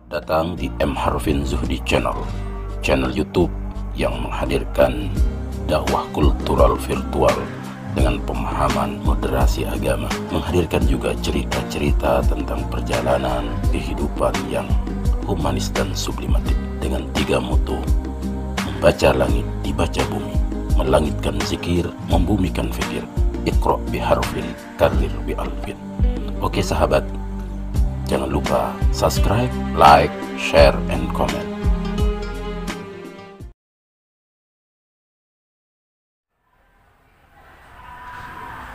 Selamat datang di M. Harvin Zuhdi Channel, channel YouTube yang menghadirkan dakwah kultural virtual dengan pemahaman moderasi agama, menghadirkan juga cerita-cerita tentang perjalanan kehidupan yang humanis dan sublimatif dengan 3 mutu: membaca langit, dibaca bumi, melangitkan zikir, membumikan fikir. Iqra bi harfin, karir bi alfin. Oke sahabat, jangan lupa subscribe, like, share, and comment.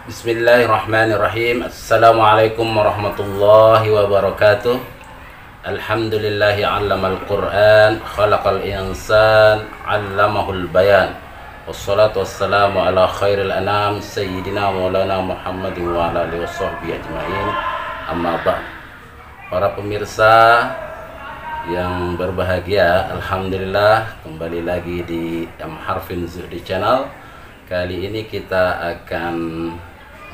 Bismillahirrahmanirrahim. Assalamualaikum warahmatullahi wabarakatuh. Alhamdulillahi 'allamal Qur'an, khalaqal insan, 'allamahul bayan. Wassalatu wassalamu ala khairil anam, sayyidina maulana Muhammadin wa ala alihi washabbihi ajma'in. Amma ba'd. Para pemirsa yang berbahagia, alhamdulillah kembali lagi di M. Harvin Zuhdi Channel. Kali ini kita akan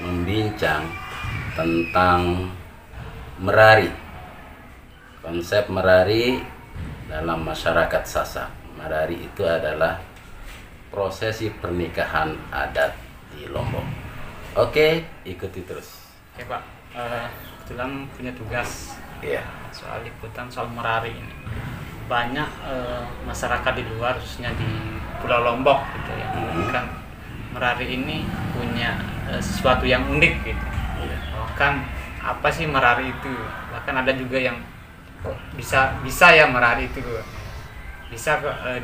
membincang tentang merari. Konsep merari dalam masyarakat Sasak. Merari itu adalah prosesi pernikahan adat di Lombok. Oke, ikuti terus. Oke Pak, kebetulan punya tugas soal liputan soal merari ini. Banyak masyarakat di luar, khususnya di Pulau Lombok gitu ya, kan merari ini punya sesuatu yang unik gitu. Bahkan apa sih merari itu? Bahkan ada juga yang bisa ya merari itu bisa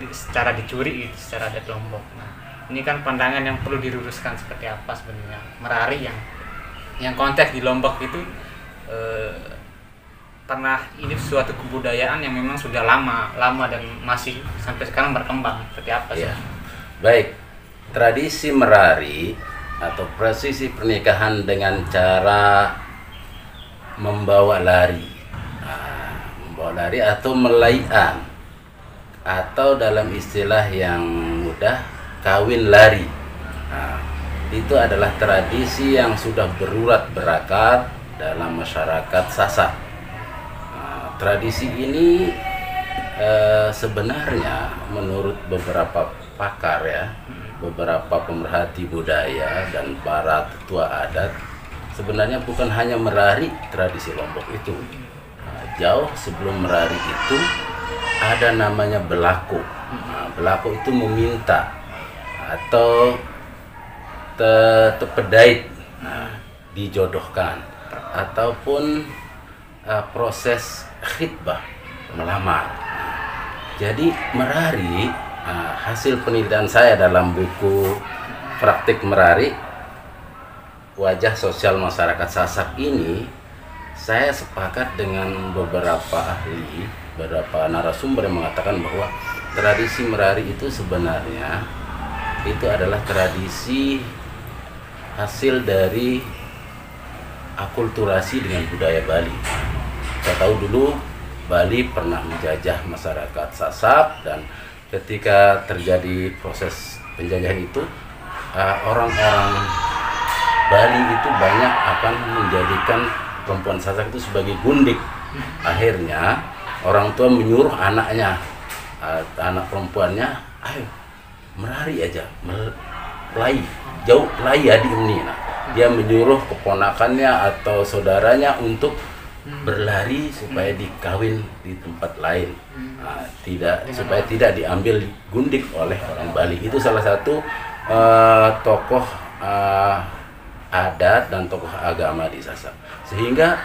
secara dicuri gitu, secara adat Lombok. Nah, ini kan pandangan yang perlu diluruskan seperti apa sebenarnya merari yang konteks di Lombok itu pernah ini suatu kebudayaan yang memang sudah lama dan masih sampai sekarang berkembang. Seperti apa sih? Baik, tradisi merari atau prosesi pernikahan dengan cara membawa lari, atau melaian, atau dalam istilah yang mudah kawin lari. Nah, itu adalah tradisi yang sudah berurat berakar dalam masyarakat Sasak. Nah, tradisi ini sebenarnya menurut beberapa pakar ya, beberapa pemerhati budaya dan para tetua adat, sebenarnya bukan hanya merari tradisi Lombok itu. Nah, jauh sebelum merari itu ada namanya belaku. Nah, belaku itu meminta atau tepedait, dijodohkan, ataupun proses khitbah, melamar. Jadi merari, hasil penelitian saya dalam buku Praktik Merari, Wajah Sosial Masyarakat Sasak ini, saya sepakat dengan beberapa ahli, beberapa narasumber yang mengatakan bahwa tradisi merari itu sebenarnya itu adalah tradisi hasil dari akulturasi dengan budaya Bali. Kita tahu dulu Bali pernah menjajah masyarakat Sasak, dan ketika terjadi proses penjajahan itu, orang-orang Bali itu banyak akan menjadikan perempuan Sasak itu sebagai gundik. Akhirnya orang tua menyuruh anaknya, anak perempuannya, ayo merari aja, melai, jauh pelai ya di ini. Nah, dia menyuruh keponakannya atau saudaranya untuk berlari supaya dikawin di tempat lain, supaya tidak diambil gundik oleh orang Bali. Itu salah satu tokoh adat dan tokoh agama di Sasak. Sehingga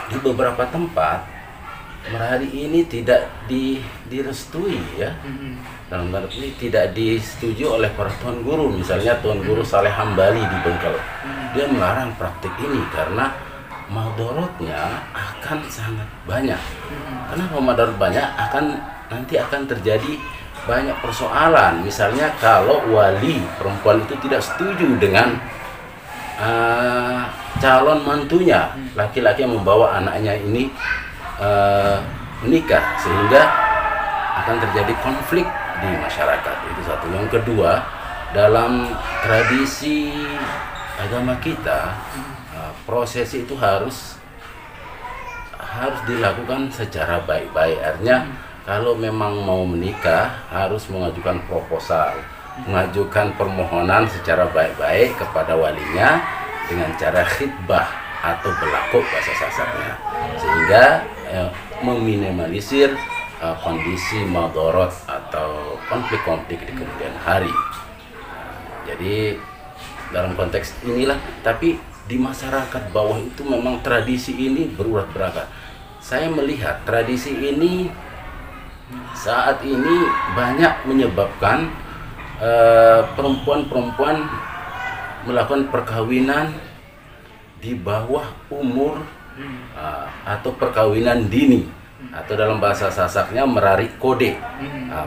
di beberapa tempat merari ini tidak direstui ya. Dalam arti tidak disetujui oleh para tuan guru. Misalnya Tuan Guru Saleh Hambali di Bengkel, dia melarang praktik ini karena madorotnya akan sangat banyak. Kenapa madorot banyak? Nanti akan terjadi banyak persoalan. Misalnya kalau wali perempuan itu tidak setuju dengan calon mantunya, laki-laki yang membawa anaknya ini menikah, sehingga akan terjadi konflik di masyarakat. Itu satu. Yang kedua, dalam tradisi agama kita, prosesi itu harus harus dilakukan secara baik-baik. Artinya kalau memang mau menikah harus mengajukan proposal, mengajukan permohonan secara baik-baik kepada walinya dengan cara khitbah atau belakuk bahasa Sasaknya, sehingga meminimalisir kondisi madorot atau konflik-konflik di kemudian hari. Jadi dalam konteks inilah, tapi di masyarakat bawah itu memang tradisi ini berurat beragam. Saya melihat tradisi ini saat ini banyak menyebabkan perempuan-perempuan melakukan perkawinan di bawah umur atau perkawinan dini, atau dalam bahasa Sasaknya merarik kode.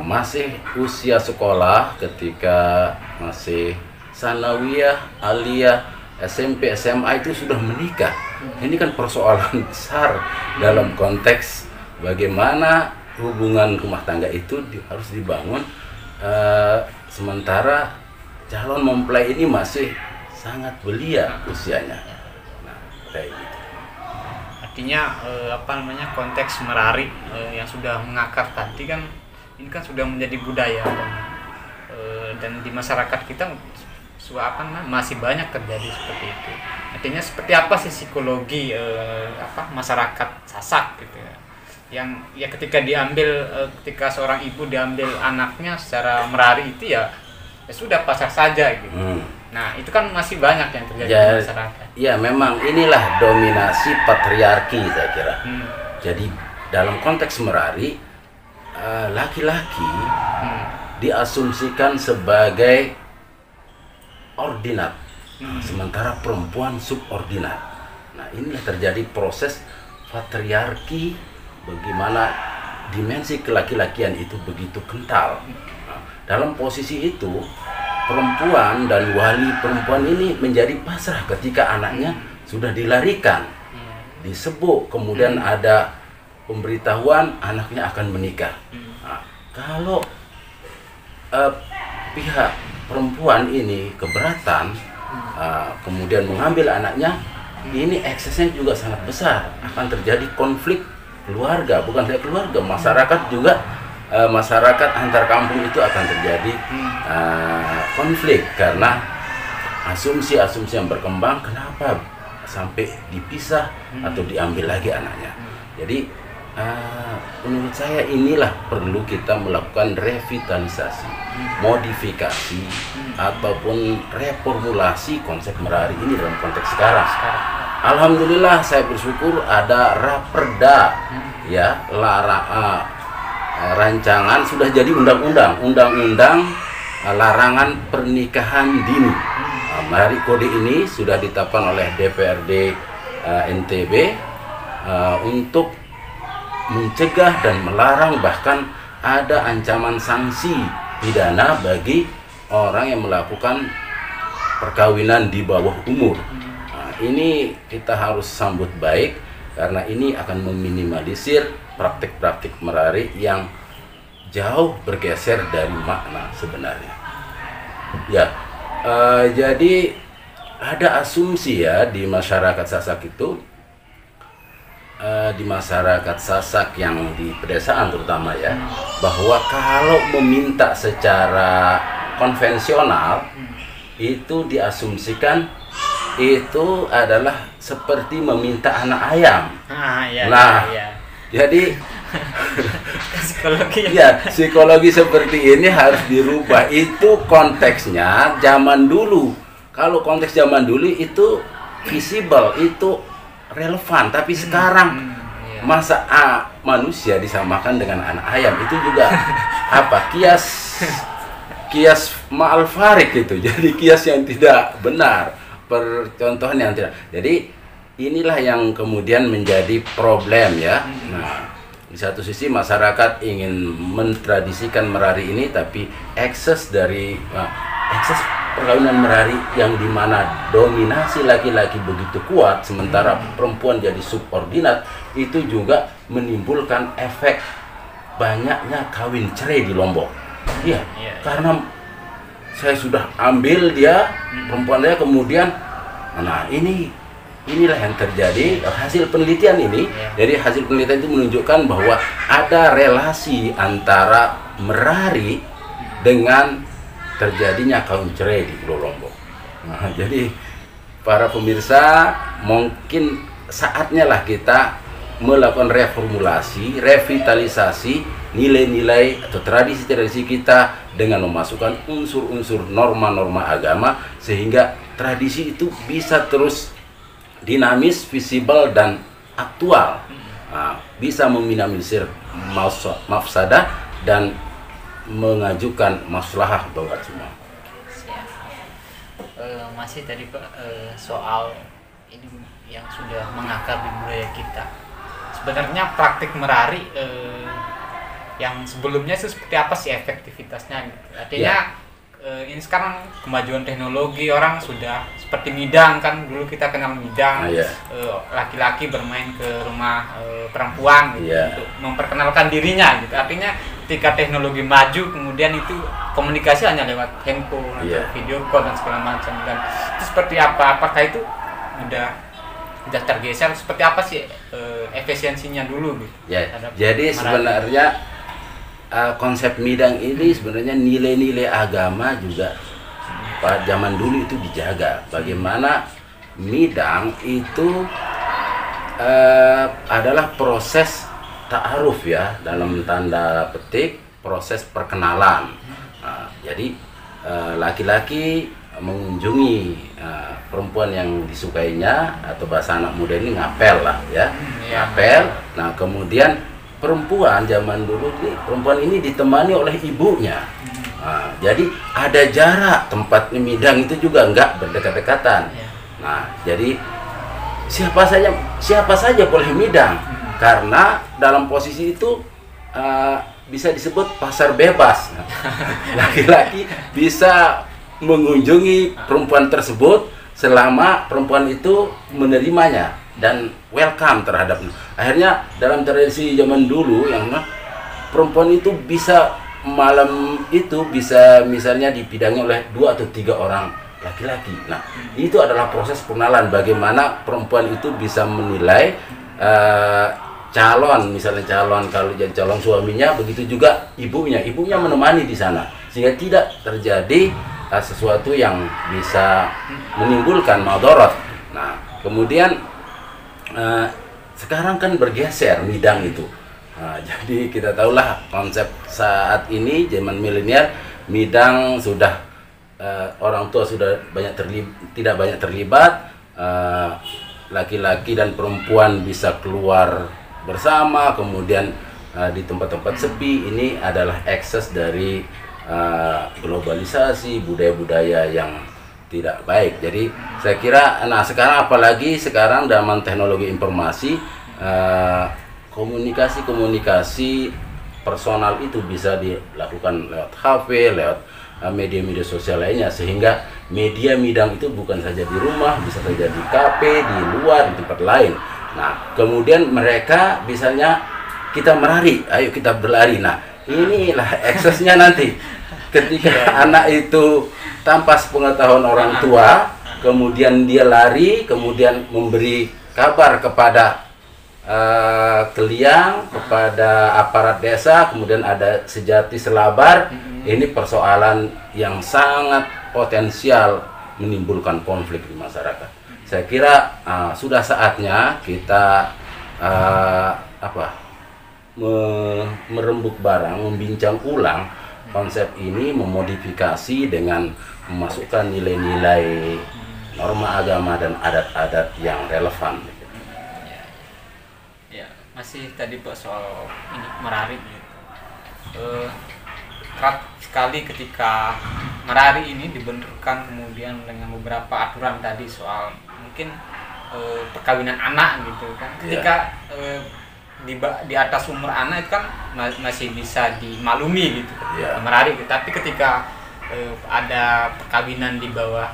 Masih usia sekolah, ketika masih sanawiyah, aliyah, SMP, SMA itu sudah menikah. Ini kan persoalan besar dalam konteks bagaimana hubungan rumah tangga itu harus dibangun, sementara calon mempelai ini masih sangat belia usianya. Nah, kayak gitu. Artinya konteks merari yang sudah mengakar tadi kan, ini kan sudah menjadi budaya, dan di masyarakat kita masih banyak terjadi seperti itu. Artinya seperti apa sih psikologi masyarakat Sasak gitu ya, yang ya ketika ketika seorang ibu diambil anaknya secara merari itu ya sudah pasrah saja gitu. Nah itu kan masih banyak yang terjadi di masyarakat. Ya memang inilah dominasi patriarki saya kira. Jadi dalam konteks merari, laki-laki diasumsikan sebagai ordinat, sementara perempuan subordinat. Nah inilah terjadi proses patriarki, bagaimana dimensi kelaki-lakian itu begitu kental. Nah, dalam posisi itu perempuan dan wali perempuan ini menjadi pasrah ketika anaknya sudah dilarikan, disebut, kemudian ada pemberitahuan anaknya akan menikah. Nah, kalau pihak perempuan ini keberatan, kemudian mengambil anaknya, ini eksesnya juga sangat besar, akan terjadi konflik keluarga, bukan saja keluarga, masyarakat juga, masyarakat antar kampung itu akan terjadi konflik karena asumsi-asumsi yang berkembang, kenapa sampai dipisah atau diambil lagi anaknya. Jadi menurut saya inilah perlu kita melakukan revitalisasi, modifikasi ataupun reformulasi konsep merari ini dalam konteks sekarang. Alhamdulillah saya bersyukur ada Raperda, ya, rancangan sudah jadi undang-undang larangan pernikahan dini. Merari kode ini sudah ditetapkan oleh DPRD NTB untuk mencegah dan melarang, bahkan ada ancaman sanksi pidana bagi orang yang melakukan perkawinan di bawah umur. Nah, ini kita harus sambut baik karena ini akan meminimalisir praktik-praktik merari yang jauh bergeser dari makna sebenarnya. Ya, jadi ada asumsi ya di masyarakat Sasak itu, di masyarakat Sasak yang di pedesaan terutama ya, bahwa kalau meminta secara konvensional itu diasumsikan itu adalah seperti meminta anak ayam. Jadi psikologi seperti ini harus dirubah. Itu konteksnya zaman dulu. Kalau konteks zaman dulu itu visible, itu relevan, tapi sekarang masa manusia disamakan dengan anak ayam, itu juga kias ma'al farik itu, jadi kias yang tidak benar, percontohan yang tidak. Jadi inilah yang kemudian menjadi problem ya. Nah, di satu sisi masyarakat ingin mentradisikan merari ini, tapi ekses perkawinan merari yang dimana dominasi laki-laki begitu kuat sementara perempuan jadi subordinat, itu juga menimbulkan efek banyaknya kawin cerai di Lombok. Iya, karena saya sudah ambil dia perempuannya, kemudian nah ini inilah yang terjadi hasil penelitian ini. Jadi hasil penelitian itu menunjukkan bahwa ada relasi antara Merari dengan terjadinya kawin cerai di Pulau Lombok. Nah, jadi para pemirsa, mungkin saatnya lah kita melakukan reformulasi, revitalisasi nilai-nilai atau tradisi-tradisi kita dengan memasukkan unsur-unsur norma-norma agama, sehingga tradisi itu bisa terus dinamis, visible, dan aktual. Nah, bisa meminimalisir mafsadah dan mengajukan maslahah buat semua. Masih tadi Pak, soal ini yang sudah mengakar di budaya kita. Sebenarnya praktik menari yang sebelumnya itu seperti apa sih efektivitasnya? Artinya ini sekarang kemajuan teknologi, orang sudah seperti midang kan, dulu kita kenal midang, laki-laki bermain ke rumah perempuan gitu, untuk memperkenalkan dirinya gitu. Artinya ketika teknologi maju, kemudian itu komunikasi hanya lewat handphone atau video call dan segala macam. Dan itu seperti apa? Apakah itu udah tergeser? Seperti apa sih efisiensinya dulu gitu? Jadi sebenarnya konsep midang ini sebenarnya nilai-nilai agama juga pada zaman dulu itu dijaga. Bagaimana midang itu adalah proses ta'aruf ya, dalam tanda petik proses perkenalan. Jadi laki-laki mengunjungi perempuan yang disukainya, atau bahasa anak muda ini ngapel lah ya, ngapel. Nah kemudian perempuan zaman dulu perempuan ini ditemani oleh ibunya. Nah, jadi ada jarak, tempat midang itu juga enggak berdekat-dekatan. Nah jadi siapa saja boleh midang, karena dalam posisi itu bisa disebut pasar bebas. Laki-laki bisa mengunjungi perempuan tersebut selama perempuan itu menerimanya dan welcome terhadapnya. Akhirnya dalam tradisi zaman dulu yang perempuan itu bisa malam itu bisa misalnya dipidangi oleh 2 atau 3 orang laki-laki. Nah itu adalah proses pengenalan, bagaimana perempuan itu bisa menilai calon, misalnya calon, kalau jadi calon suaminya, begitu juga ibunya menemani di sana, sehingga tidak terjadi sesuatu yang bisa menimbulkan madarat. Nah kemudian sekarang kan bergeser midang itu. Nah, jadi kita tahulah konsep saat ini zaman milenial, midang sudah orang tua sudah tidak banyak terlibat, laki-laki dan perempuan bisa keluar bersama, kemudian di tempat-tempat sepi. Ini adalah ekses dari globalisasi budaya-budaya yang tidak baik. Jadi saya kira, nah sekarang apalagi sekarang zaman teknologi informasi, komunikasi personal itu bisa dilakukan lewat HP, lewat media-media sosial lainnya, sehingga media midang itu bukan saja di rumah, bisa saja di kafe, di luar, di tempat lain. Nah kemudian mereka misalnya kita menari, ayo kita berlari. Nah inilah eksesnya nanti ketika anak itu tanpa sepengetahuan orang tua, kemudian dia lari, kemudian memberi kabar kepada keliang, kepada aparat desa, kemudian ada sejati selabar. Ini persoalan yang sangat potensial menimbulkan konflik di masyarakat. Saya kira sudah saatnya kita merembuk barang, membincang ulang konsep ini, memodifikasi dengan memasukkan nilai-nilai norma agama dan adat-adat yang relevan. Masih tadi Pak soal ini menari gitu. Kerap sekali ketika menari ini dibenturkan kemudian dengan beberapa aturan tadi soal mungkin perkawinan anak gitu kan. Ketika di atas umur anak itu kan masih bisa dimaklumi gitu, menari gitu. Tapi ketika ada perkawinan di bawah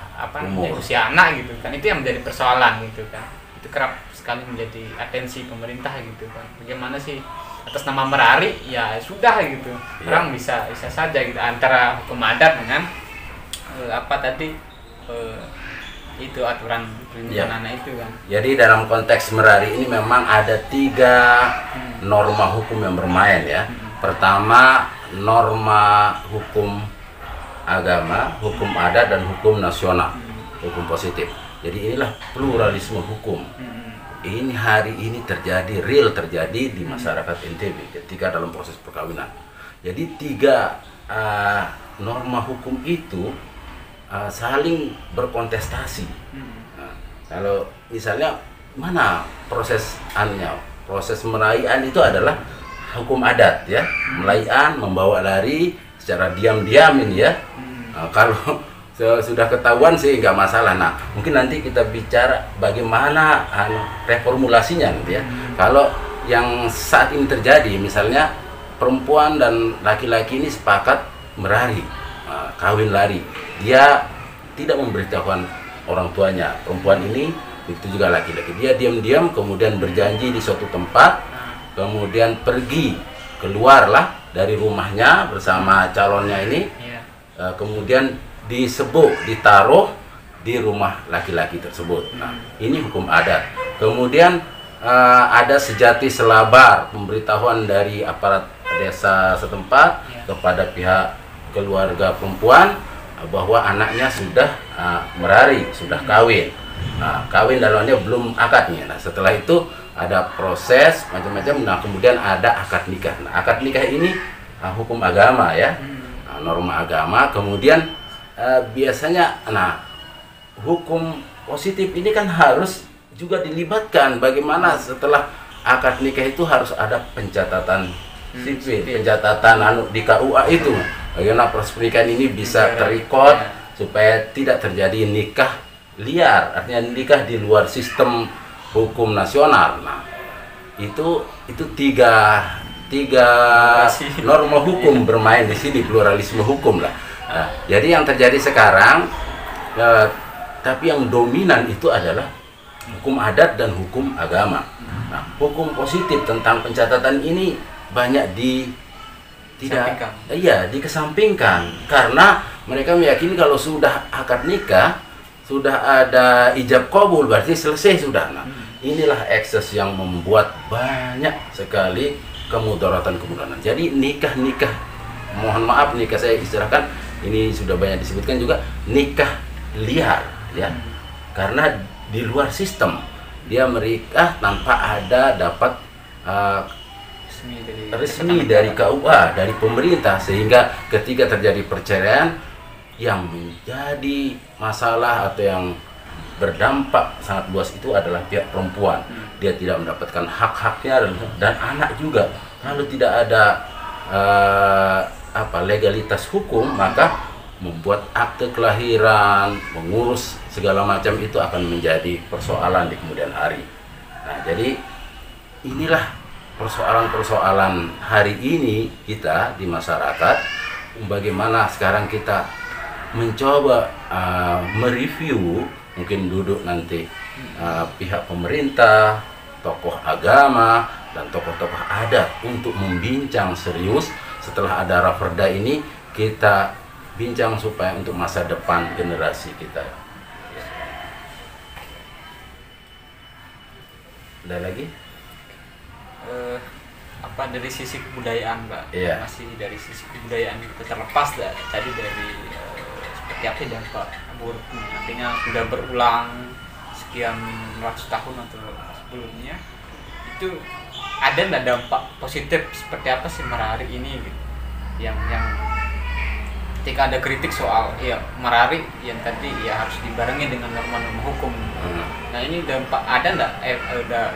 usia anak gitu kan, itu yang menjadi persoalan gitu kan. Itu kerap sekali menjadi atensi pemerintah gitu kan. Bagaimana sih atas nama menari, ya sudah gitu, orang bisa saja gitu antara hukum adat dengan itu aturan perlindungan anak itu kan. Jadi dalam konteks Merari ini memang ada 3 norma hukum yang bermain ya. Pertama, norma hukum agama, hukum adat, dan hukum nasional, hukum positif. Jadi inilah pluralisme hukum. Ini hari ini terjadi, real terjadi di masyarakat NTB ketika dalam proses perkawinan. Jadi 3 norma hukum itu saling berkontestasi. Nah, kalau misalnya mana proses meraian itu adalah hukum adat ya, melaian, membawa lari secara diam-diam ini ya. Kalau sudah ketahuan sih nggak masalah. Nah, mungkin nanti kita bicara bagaimana reformulasinya nanti ya. Kalau yang saat ini terjadi, misalnya perempuan dan laki-laki ini sepakat merari, kawin lari. Dia tidak memberitahukan orang tuanya. Perempuan ini, itu juga laki-laki. Dia diam-diam kemudian berjanji di suatu tempat, kemudian pergi, keluarlah dari rumahnya bersama calonnya ini, kemudian ditaruh di rumah laki-laki tersebut. Nah, ini hukum adat. Kemudian ada sejati selabar, pemberitahuan dari aparat desa setempat kepada pihak keluarga perempuan bahwa anaknya sudah merari, sudah kawin. Nah, kawin dalamnya belum akadnya. Nah, setelah itu ada proses macam-macam. Nah, kemudian ada akad nikah. Nah, akad nikah ini hukum agama ya, norma agama. Kemudian biasanya, hukum positif ini kan harus juga dilibatkan. Bagaimana setelah akad nikah itu harus ada pencatatan sipil, pencatatan di KUA itu. Bagaimana proses pernikahan ini bisa terikot supaya tidak terjadi nikah liar, artinya nikah di luar sistem hukum nasional. Nah, itu tiga norma hukum bermain di sini, pluralisme hukum lah. Nah, jadi yang terjadi sekarang, tapi yang dominan itu adalah hukum adat dan hukum agama. Nah, hukum positif tentang pencatatan ini banyak dikesampingkan karena mereka meyakini kalau sudah akad nikah, sudah ada ijab kabul, berarti selesai sudah. Nah, inilah ekses yang membuat banyak sekali kemudaratan. Jadi nikah, mohon maaf, nikah saya istilahkan, ini sudah banyak disebutkan juga, nikah liar ya, karena di luar sistem. Dia menikah tanpa ada dapat resmi dari KUA, dari pemerintah, sehingga ketika terjadi perceraian yang menjadi masalah atau yang berdampak sangat luas itu adalah pihak perempuan. Dia tidak mendapatkan hak-haknya dan anak juga. Kalau tidak ada legalitas hukum, maka membuat akte kelahiran, mengurus segala macam itu akan menjadi persoalan di kemudian hari. Nah, jadi inilah persoalan-persoalan hari ini kita di masyarakat. Bagaimana sekarang kita mencoba mereview, mungkin duduk nanti pihak pemerintah, tokoh agama, dan tokoh-tokoh adat untuk membincang serius. Setelah ada raperda ini, kita bincang supaya untuk masa depan generasi kita. Ada lagi? Dari sisi kebudayaan, Pak, masih dari sisi kebudayaan itu terlepas tadi dari seperti apa dampak buruk, artinya sudah berulang sekian ratus tahun atau sebelumnya, itu ada nggak dampak positif seperti apa sih Merari ini gitu? yang ketika ada kritik soal Merari yang tadi harus dibarengi dengan norma-norma hukum. Nah, ini ada nggak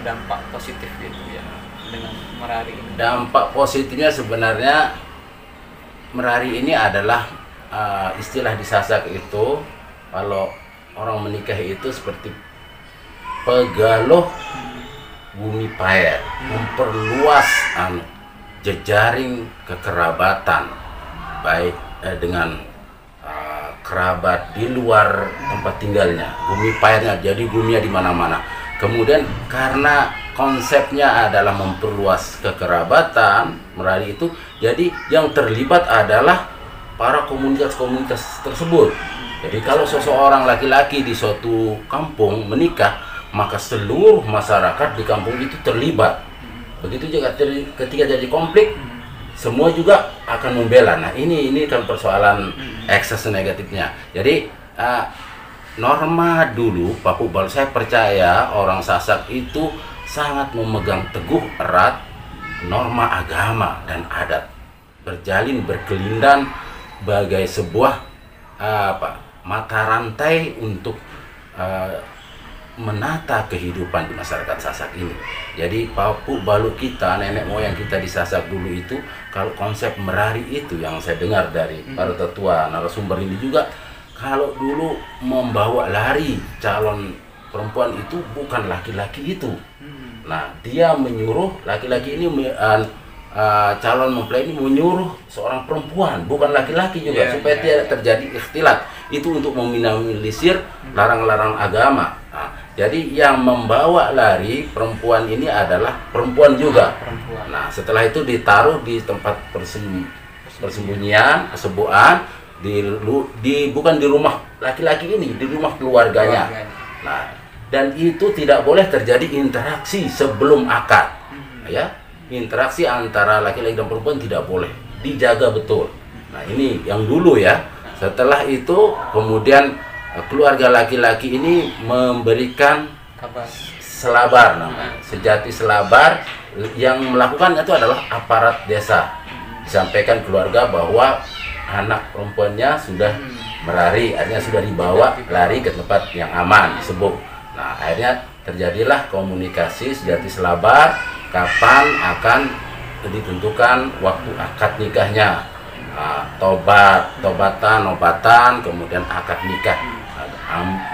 dampak positif gitu ya dengan Merari ini? Dampak positifnya sebenarnya Merari ini adalah istilah di Sasak itu, kalau orang menikah itu seperti pegaloh bumi paer, memperluas jejaring kekerabatan, baik dengan kerabat di luar tempat tinggalnya, bumi paernya, jadi guminya di mana-mana. Kemudian karena konsepnya adalah memperluas kekerabatan Merari itu, jadi yang terlibat adalah para komunitas-komunitas tersebut. Jadi kalau seseorang laki-laki di suatu kampung menikah, maka seluruh masyarakat di kampung itu terlibat. Begitu juga ketika jadi konflik, semua juga akan membela. Nah ini kan persoalan ekses negatifnya. Jadi norma dulu Pak Pukbal, saya percaya orang Sasak itu sangat memegang teguh erat norma agama dan adat, berkelindan bagai sebuah mata rantai untuk menata kehidupan di masyarakat Sasak ini. Jadi Papu Balu kita, nenek moyang kita di Sasak dulu itu, kalau konsep merari itu yang saya dengar dari para tetua narasumber ini juga, kalau dulu membawa lari calon perempuan itu bukan laki-laki itu. Nah dia menyuruh laki-laki ini calon mempelai ini menyuruh seorang perempuan, bukan laki-laki juga, supaya tidak terjadi ikhtilat. Itu untuk meminimalisir larang-larang agama. Nah, jadi yang membawa lari perempuan ini adalah perempuan juga. Nah setelah itu ditaruh di tempat persembunyian, kesebuan, bukan di rumah laki-laki ini, di rumah keluarganya. Nah dan itu tidak boleh terjadi interaksi sebelum akad, ya. Interaksi antara laki-laki dan perempuan tidak boleh, dijaga betul. Nah ini yang dulu ya. Setelah itu kemudian keluarga laki-laki ini memberikan selabar, namanya sejati selabar. Yang melakukan itu adalah aparat desa. Disampaikan keluarga bahwa anak perempuannya sudah merari, artinya sudah dibawa lari ke tempat yang aman disebut. Nah akhirnya terjadilah komunikasi sejati selabar, kapan akan ditentukan waktu akad nikahnya. Tobatan, kemudian akad nikah,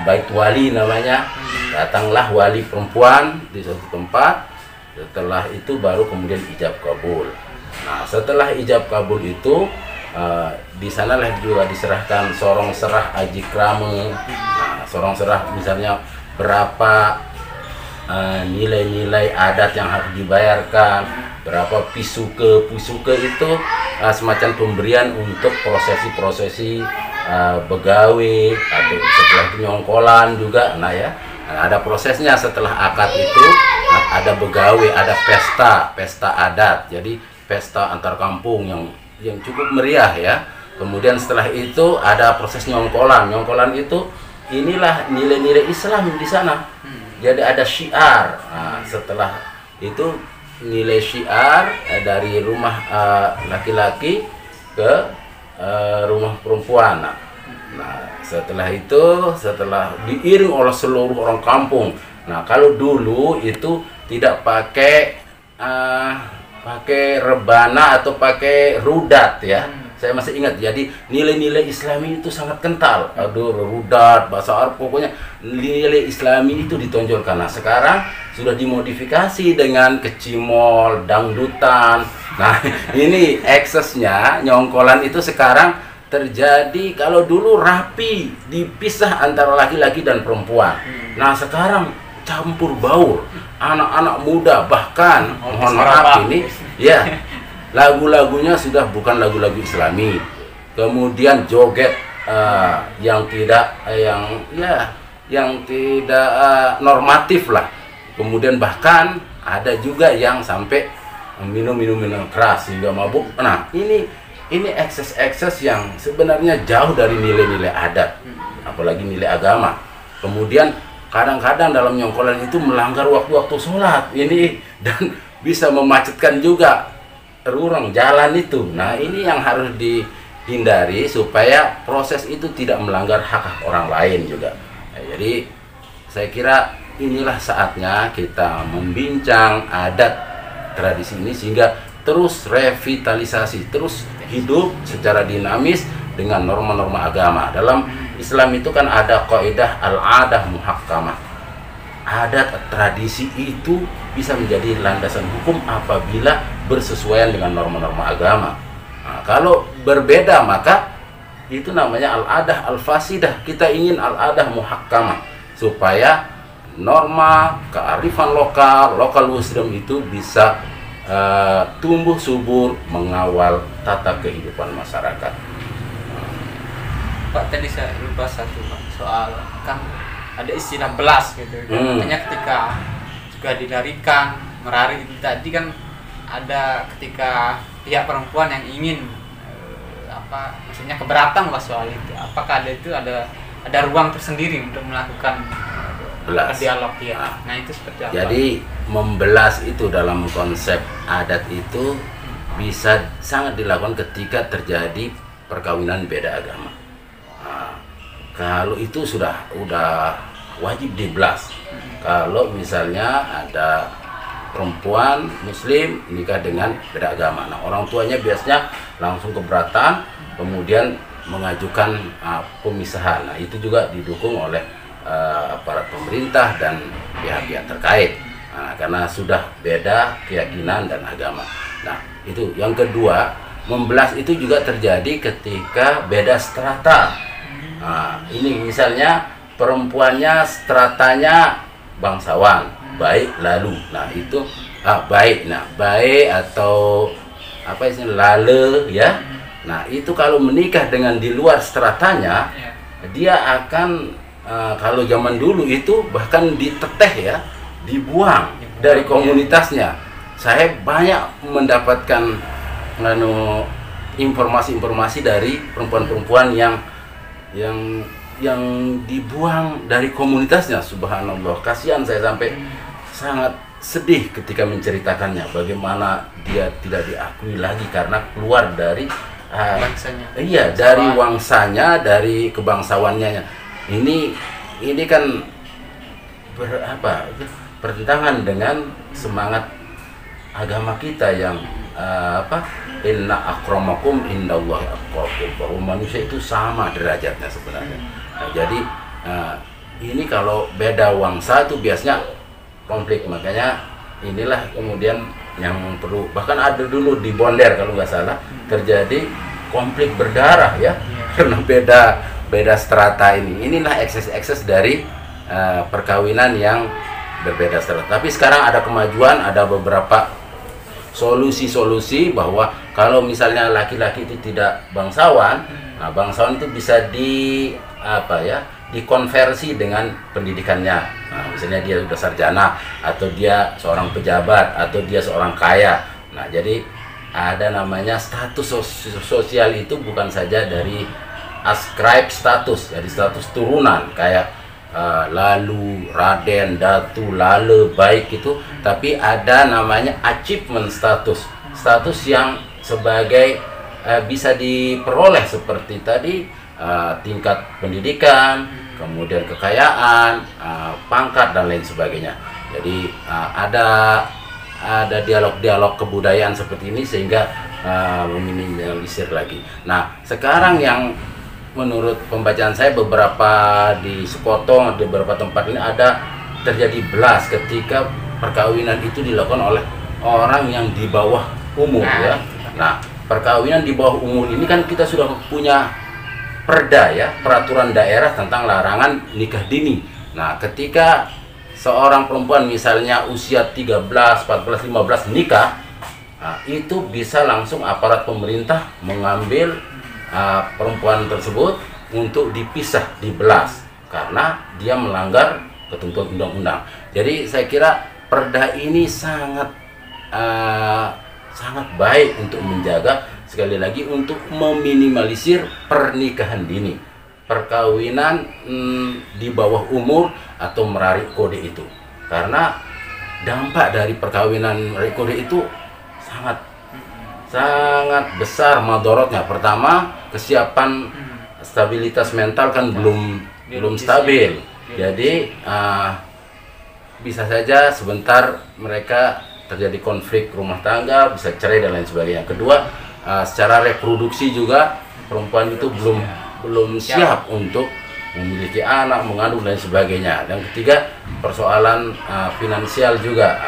bait wali namanya. Datanglah wali perempuan di suatu tempat. Setelah itu baru kemudian ijab kabul. Nah setelah ijab kabul itu di sanalah juga diserahkan sorong serah aji krame. Nah sorong serah misalnya berapa nilai-nilai adat yang harus dibayarkan, berapa pisuke itu semacam pemberian untuk prosesi-prosesi begawe, atau setelah itu nyongkolan juga. Nah ya, ada prosesnya. Setelah akad itu ada begawe, ada pesta adat. Jadi pesta antar kampung yang cukup meriah ya. Kemudian setelah itu ada proses nyongkolan itu inilah nilai-nilai Islam di sana. Jadi ada syiar. Nah, setelah itu nilai syiar dari rumah laki-laki ke rumah perempuan. Nah, setelah itu diiring oleh seluruh orang kampung. Nah, kalau dulu itu tidak pakai rebana atau pakai rudat ya. Saya masih ingat. Jadi nilai-nilai Islami itu sangat kental. Aduh, rudat, bahasa Arab, pokoknya nilai Islami itu ditonjolkan. Nah, sekarang sudah dimodifikasi dengan kecimol, dangdutan. Nah, ini eksesnya nyongkolan itu sekarang terjadi. Kalau dulu rapi, dipisah antara laki-laki dan perempuan. Nah, sekarang campur baur. Anak-anak muda bahkan mohon maaf ini ya, lagu-lagunya sudah bukan lagu-lagu Islami. Kemudian joget yang tidak normatif lah. Kemudian bahkan ada juga yang sampai minum keras hingga mabuk. Nah, ini ekses-ekses yang sebenarnya jauh dari nilai-nilai adat, apalagi nilai agama. Kemudian kadang-kadang dalam nyongkolan itu melanggar waktu-waktu sholat ini, dan bisa memacetkan juga rurang jalan itu. Nah ini yang harus dihindari supaya proses itu tidak melanggar hak orang lain juga. Nah, jadi saya kira inilah saatnya kita membincang adat tradisi ini sehingga terus revitalisasi, terus hidup secara dinamis dengan norma-norma agama. Dalam Islam itu kan ada kaidah al-adah muhakkamah. Adat tradisi itu bisa menjadi landasan hukum apabila bersesuaian dengan norma-norma agama. Nah, kalau berbeda maka itu namanya al-adah al-fasidah. Kita ingin al-adah muhakkamah supaya norma kearifan lokal wisdom itu bisa tumbuh subur mengawal tata kehidupan masyarakat. Pak, tadi saya lupa satu Pak, soal kan ada istilah belas gitu. Katanya ketika juga dilarikan, merari itu tadi kan ada ketika pihak perempuan yang ingin maksudnya keberatan lah soal itu. Apakah ada ruang tersendiri untuk melakukan dialog ya? Nah itu seperti apa? Jadi membelas itu dalam konsep adat itu bisa sangat dilakukan ketika terjadi perkawinan beda agama. Nah, kalau itu udah wajib dibelas. Kalau misalnya ada perempuan muslim nikah dengan beda agama, nah orang tuanya biasanya langsung keberatan, kemudian mengajukan pemisahan. Nah itu juga didukung oleh aparat pemerintah dan pihak-pihak terkait, karena sudah beda keyakinan dan agama. Nah itu yang kedua, membelas itu juga terjadi ketika beda strata. Nah, ini misalnya perempuannya stratanya bangsawan, baik lalu. Nah itu baik, baik atau apa istilah lale ya. Nah itu kalau menikah dengan di luar stratanya, dia akan kalau zaman dulu itu bahkan diteteh ya, dibuang dari komunitasnya. Saya banyak mendapatkan informasi-informasi dari perempuan-perempuan yang dibuang dari komunitasnya. Subhanallah, kasihan saya, sampai sangat sedih ketika menceritakannya bagaimana dia tidak diakui lagi karena keluar dari bangsanya. Iya, dari wangsanya, dari kebangsawannya. Ini kan bertentangan dengan semangat agama kita yang inna akramakum indallahi atqakum, bahwa manusia itu sama derajatnya sebenarnya. Nah, jadi ini kalau beda wangsa itu biasanya konflik, makanya inilah kemudian yang perlu, bahkan ada dulu di Bonder kalau nggak salah terjadi konflik berdarah ya, karena beda strata ini. Inilah ekses dari perkawinan yang berbeda strata. Tapi sekarang ada kemajuan, ada beberapa solusi bahwa kalau misalnya laki-laki itu tidak bangsawan, nah bangsawan itu bisa dikonversi dengan pendidikannya. Nah, misalnya dia sudah sarjana, atau dia seorang pejabat, atau dia seorang kaya. Nah, jadi ada namanya status sosial itu bukan saja dari ascribe status, jadi status turunan kayak lalu, raden, datu, lale, baik itu, tapi ada namanya achievement status yang sebagai bisa diperoleh seperti tadi tingkat pendidikan, kemudian kekayaan, pangkat dan lain sebagainya. Jadi ada dialog-dialog kebudayaan seperti ini sehingga meminimalisir lagi. Nah, sekarang yang menurut pembacaan saya beberapa di Sekotong, di beberapa tempat ini ada terjadi belas ketika perkawinan itu dilakukan oleh orang yang di bawah umur ya. Nah, perkawinan di bawah umur ini kan kita sudah punya perda ya, peraturan daerah tentang larangan nikah dini. Nah, ketika seorang perempuan misalnya usia 13, 14, 15 nikah, nah, itu bisa langsung aparat pemerintah mengambil perempuan tersebut untuk dipisah, dibelas, karena dia melanggar ketentuan undang-undang. Jadi saya kira perda ini sangat baik untuk menjaga, sekali lagi, untuk meminimalisir pernikahan dini, perkawinan di bawah umur atau merarik kode itu. Karena dampak dari perkawinan merarik kode itu sangat besar madorotnya. Pertama, kesiapan stabilitas mental kan belum stabil. Jadi bisa saja sebentar mereka terjadi konflik rumah tangga, bisa cerai dan lain sebagainya. Kedua, secara reproduksi juga perempuan itu belum siap untuk memiliki anak, mengandung dan sebagainya. Dan ketiga, persoalan finansial juga.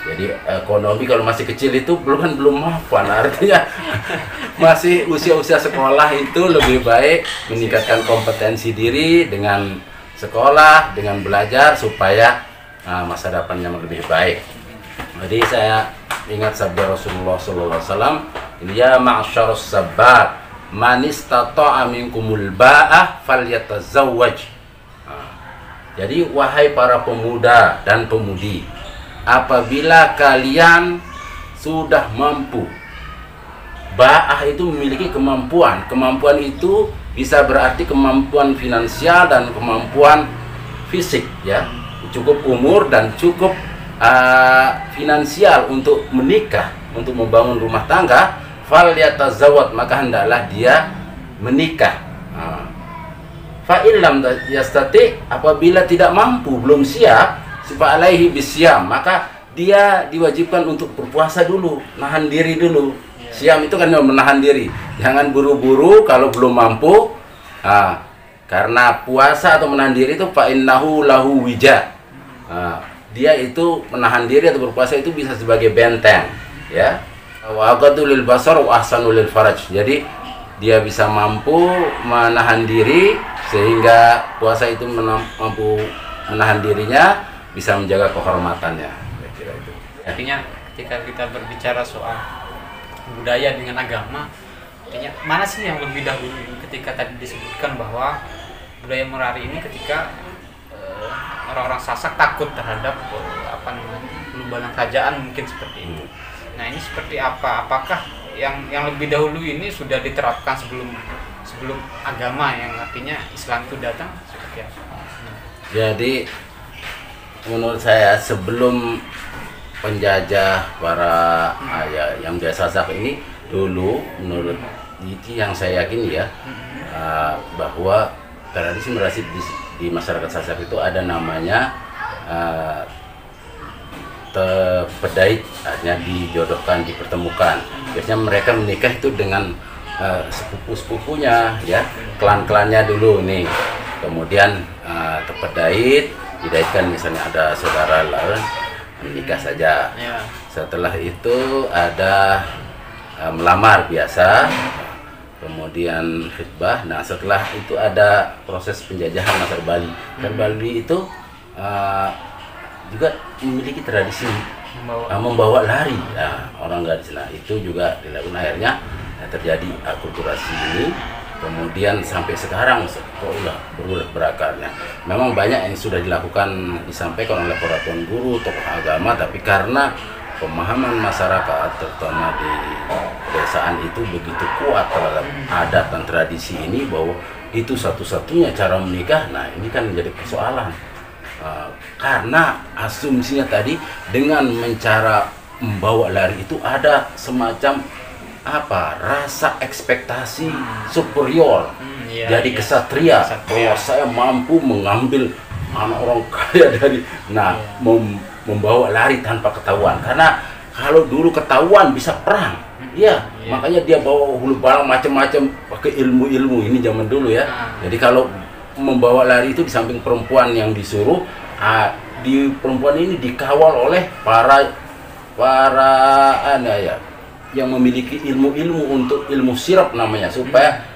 Jadi ekonomi kalau masih kecil itu belum mapan, artinya masih usia sekolah itu lebih baik meningkatkan kompetensi diri dengan sekolah, dengan belajar supaya masa depannya lebih baik. Jadi saya ingat sabda Rasulullah SAW, ya ma'syarus sabat, man istata'a minkumul ba'ah falyatazawwaj. Jadi wahai para pemuda dan pemudi, apabila kalian sudah mampu. Ba'ah itu memiliki kemampuan. Kemampuan itu bisa berarti kemampuan finansial dan kemampuan fisik, ya. Cukup umur dan cukup finansial untuk menikah, untuk membangun rumah tangga. Falyatazawwaj, maka hendaklah dia menikah. Fa illam yastati, apabila tidak mampu, belum siap, fa alaihi bisyam, maka dia diwajibkan untuk berpuasa dulu, nahan diri dulu. Siam itu kan menahan diri, jangan buru-buru kalau belum mampu. Karena puasa atau menahan diri itu fa innahu lahu wija. Dia itu menahan diri atau berpuasa itu bisa sebagai benteng, ya. Wa aqadul lil basar wa ahsanul lil faraj. Jadi dia bisa mampu menahan diri sehingga puasa itu mampu menahan dirinya, bisa menjaga kehormatannya. Kira itu. Artinya ketika kita berbicara soal budaya dengan agama, artinya mana sih yang lebih dahulu? Ketika tadi disebutkan bahwa budaya Merari ini ketika orang-orang Sasak takut terhadap pelumbanan kerajaan, mungkin seperti itu. Nah, ini seperti apa? Apakah yang lebih dahulu ini sudah diterapkan sebelum agama yang artinya Islam itu datang, seperti apa? Jadi menurut saya sebelum penjajah para yang biasa Sasak ini dulu, menurut itu yang saya yakin ya, bahwa tradisi Merasi di masyarakat Sasak itu ada namanya pedait, artinya dijodohkan, dipertemukan. Biasanya mereka menikah itu dengan sepupu-sepupunya, ya, klan-klannya dulu nih. Kemudian terpedait, didaitkan, misalnya ada saudara lain menikah saja. Setelah itu ada melamar biasa, kemudian khitbah. Nah, setelah itu ada proses penjajahan masyarakat Bali. Dan Bali itu juga memiliki tradisi membawa lari. Nah, orang gadis. Nah, itu juga dilakukan, akhirnya terjadi akulturasi ini. Kemudian sampai sekarang sekolah berulah berakarnya. Memang banyak yang sudah dilakukan, disampaikan oleh para tuan guru, tokoh agama, tapi karena pemahaman masyarakat terutama di pedesaan itu begitu kuat terhadap adat dan tradisi ini, bahwa itu satu-satunya cara menikah. Nah, ini kan menjadi persoalan. Karena asumsinya tadi dengan mencara membawa lari itu ada semacam rasa ekspektasi superior, jadi kesatria, bahwa saya mampu mengambil anak orang kaya dari membawa lari tanpa ketahuan. Karena kalau dulu ketahuan bisa perang, makanya dia bawa hulu balang macam-macam pakai ilmu-ilmu ini zaman dulu ya. Jadi kalau membawa lari itu di samping perempuan yang disuruh, di perempuan ini dikawal oleh para yang memiliki ilmu-ilmu, untuk ilmu sirap namanya, supaya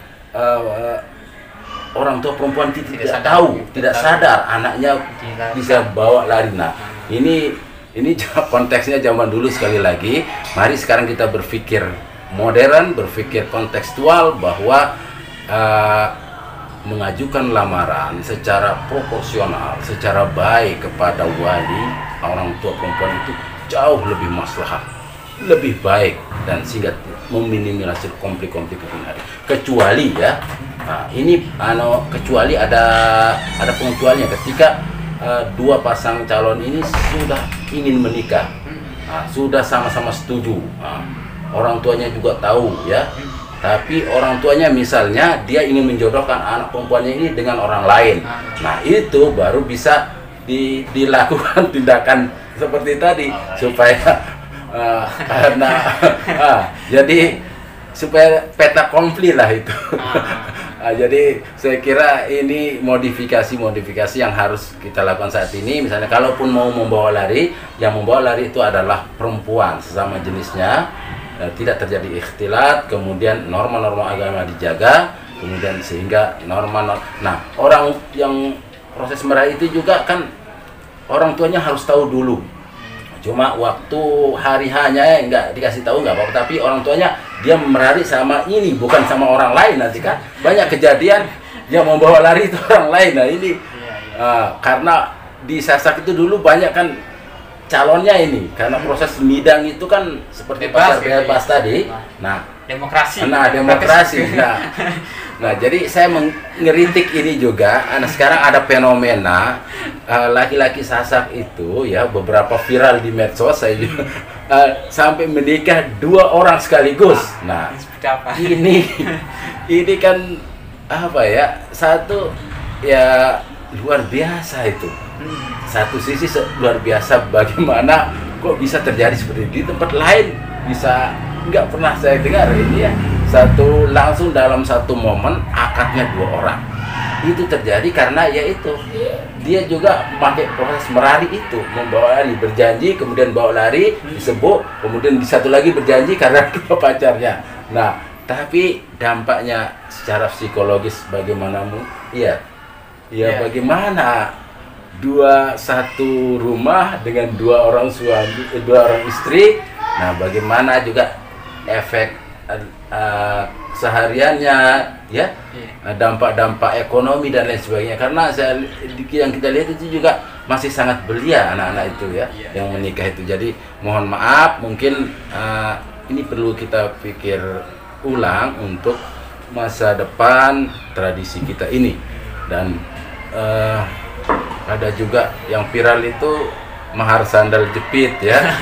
orang tua perempuan tidak tahu, tidak sadar anaknya bisa bawa lari. Nah, ini konteksnya zaman dulu. Sekali lagi, mari sekarang kita berpikir modern, berpikir kontekstual, bahwa mengajukan lamaran secara proporsional, secara baik kepada wali orang tua perempuan itu jauh lebih maslahat, lebih baik, dan sehingga meminimalisir konflik-konflik kemudian hari. Kecuali ya, kecuali ada pengecualiannya ketika dua pasang calon ini sudah ingin menikah, sudah sama-sama setuju, orang tuanya juga tahu ya. Tapi orang tuanya misalnya dia ingin menjodohkan anak perempuannya ini dengan orang lain. Nah, itu baru bisa dilakukan tindakan seperti tadi, supaya jadi supaya peta konflik lah itu. Jadi saya kira ini modifikasi yang harus kita lakukan saat ini. Misalnya kalaupun mau membawa lari, yang membawa lari itu adalah perempuan sesama jenisnya. Tidak terjadi ikhtilat, kemudian norma-norma agama dijaga, kemudian sehingga nah, orang yang proses meraih itu juga kan orang tuanya harus tahu dulu. Cuma waktu hari hanya nggak dikasih tahu nggak apa-apa, tapi orang tuanya dia merari sama ini, bukan sama orang lain nanti kan. Banyak kejadian yang membawa lari itu orang lain. Nah ini karena di Sasak itu dulu banyak kan calonnya ini, karena proses midang itu kan seperti bebas tadi. Nah demokrasi. Nah, jadi saya ngeritik ini juga. Nah, sekarang ada fenomena laki-laki Sasak itu ya, beberapa viral di medsos saya juga, sampai menikah 2 orang sekaligus. Nah, ini kan apa ya? Satu ya luar biasa itu. Satu sisi luar biasa, bagaimana kok bisa terjadi seperti ini. Di tempat lain bisa nggak pernah saya dengar ini ya, satu langsung dalam satu momen akadnya 2 orang. Itu terjadi karena yaitu dia juga pakai proses merari itu, membawa lari, berjanji kemudian bawa lari, disebut, kemudian di satu lagi berjanji karena kedua pacarnya. Nah, tapi dampaknya secara psikologis bagaimana? Bagaimana satu rumah dengan 2 orang suami, 2 orang istri. Nah, bagaimana juga efek sehariannya ya, dampak-dampak ekonomi dan lain sebagainya. Karena yang kita lihat itu juga masih sangat belia anak-anak itu ya, yang menikah itu. Jadi mohon maaf, mungkin ini perlu kita pikir ulang untuk masa depan tradisi kita ini. Dan ada juga yang viral itu mahar sandal jepit ya.